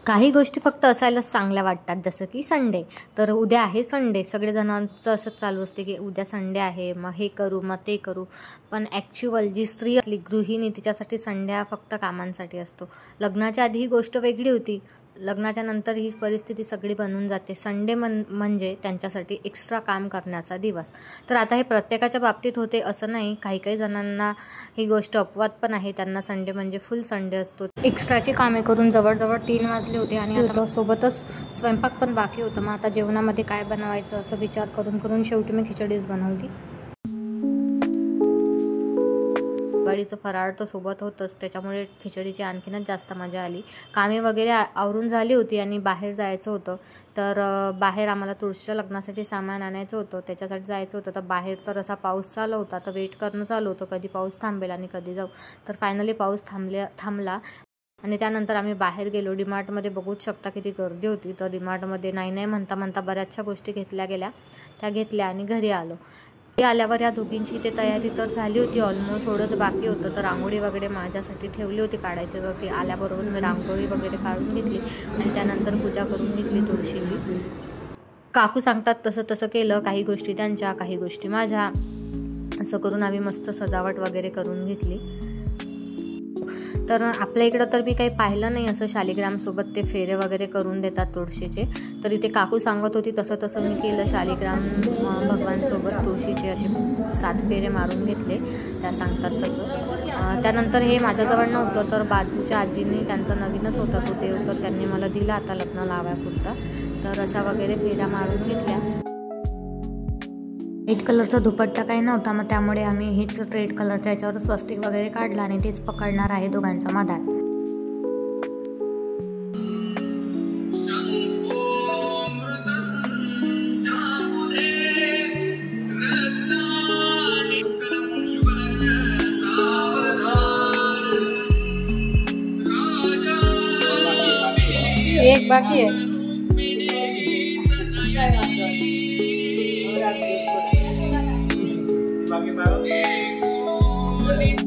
काही गोष्टी फक्त असायलाच चांगल्या वाटतात, जसं की संडे. तर उद्या आहे संडे, सगळेजणांचं असंच चालू असते की उद्या संडे आहे, मग हे करू मग ते करू. पण ॲक्च्युअल जी स्त्री असली गृहिणी तिच्यासाठी संडे हा फक्त कामांसाठी असतो. लग्नाच्या आधी ही गोष्ट वेगळी होती, लग्नाच्या नंतर ही परिस्थिती सगळी बनून जाते. संडे म्हणजे त्यांच्यासाठी एक्स्ट्रा काम करण्याचा दिवस. तर आता हे प्रत्येकाच्या बाबतीत होते असं नाही, काही जणांना ही गोष्ट अपवाद पण आहे, त्यांना संडे म्हणजे फुल संडे असतो. एक्स्ट्राची कामे करून जवळजवळ 3 वाजले होते आणि आता सोबतच स्वयंपाक पण बाकी होतं. मग आता जेवणामध्ये काय बनवायचं असं विचार करून शेवटी मी खिचडीच बनवली. दिवाळीचं फराळ तर सोबत होतंच, त्याच्यामुळे खिचडीची आणखीनच जास्त मजा आली. कामे वगैरे आवरून झाली होती आणि बाहेर जायचं होतं. तर बाहेर आम्हाला तुळशीच्या लग्नासाठी सामान आणायचं होतं, त्याच्यासाठी जायचं होतं. तर बाहेर तर असा पाऊस चालू होता, तर वेट करणं चालू होतं कधी पाऊस थांबेल आणि कधी जाऊ. तर फायनली पाऊस थांबला आणि त्यानंतर आम्ही बाहेर गेलो. डीमार्टमध्ये बघूच शकता किती गर्दी होती. तर डीमार्टमध्ये नाही म्हणता बऱ्याचशा गोष्टी घेतल्या गेल्या, त्या घेतल्या आणि घरी आलो. आल्यावर या दोघींची इथे तयारी तर झाली होती, ऑलमोस्ट थोडंच बाकी होतं. तर रांगोळी वगैरे माझ्यासाठी ठेवली होती काढायची, तर ती आल्याबरोबर मी रांगोळी वगैरे काढून घेतली आणि त्यानंतर पूजा करून घेतली तुळशीची. काकू सांगतात तसं केलं, काही गोष्टी त्यांच्या काही गोष्टी माझ्या, असं करून आम्ही मस्त सजावट वगैरे करून घेतली. तर आपल्या इकडं तर मी काही पाहिलं नाही असं शालिग्रामसोबत ते फेरे वगैरे करून देतात तुळशीचे. तर इथे काकू सांगत होती तसं मी केलं. शालिग्राम भगवानसोबत तुळशीचे असे 7 फेरे मारून घेतले, त्या सांगतात तसं. त्यानंतर हे माझ्याजवळ नव्हतं, तर बाजूच्या आजींनी त्यांचा नवीनच होता तो देव, तर त्यांनी मला दिला आता लग्न लावायपुरता. तर अशा वगैरे फेऱ्या मारून घेतल्या. रेड कलरचा दुपट्टा काही नव्हता, मग त्यामुळे आम्ही हेच रेड कलरच्या याच्यावर स्वस्तिक वगैरे काढला आणि तेच पकडणार आहे दोघांच्या मधात. एक बाकी आहे.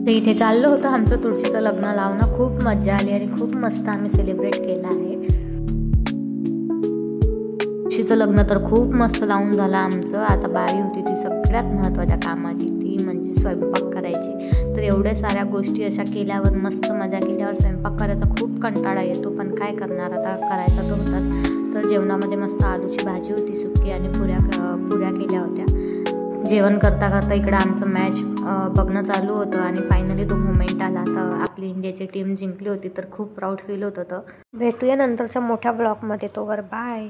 तर इथे चाललं होतं आमचं तुळशीचं लग्न लावणं. खूप मजा आली आणि खूप मस्त आम्ही सेलिब्रेट केलं आहे. तुळशीचं लग्न तर खूप मस्त लावून झालं आमचं. आता बारी होती ती सगळ्यात महत्त्वाच्या कामाची, ती म्हणजे स्वयंपाक करायची. तर एवढ्या साऱ्या गोष्टी अशा केल्यावर, मस्त मजा केल्यावर स्वयंपाक करायचा खूप कंटाळा येतो, पण काय करणार, आता करायचा तर होताच. तर जेवणामध्ये मस्त आलूची भाजी होती सुकी आणि पुऱ्या केल्या होत्या. जेवण करता इकडं आमचं मॅच बघणं चालू होतं आणि फायनली तो मोमेंट आला. तर आपली इंडियाची टीम जिंकली होती, तर खूप प्राऊड फील होत होतं. भेटूया नंतरच्या मोठ्या ब्लॉगमध्ये. तोवर बाय.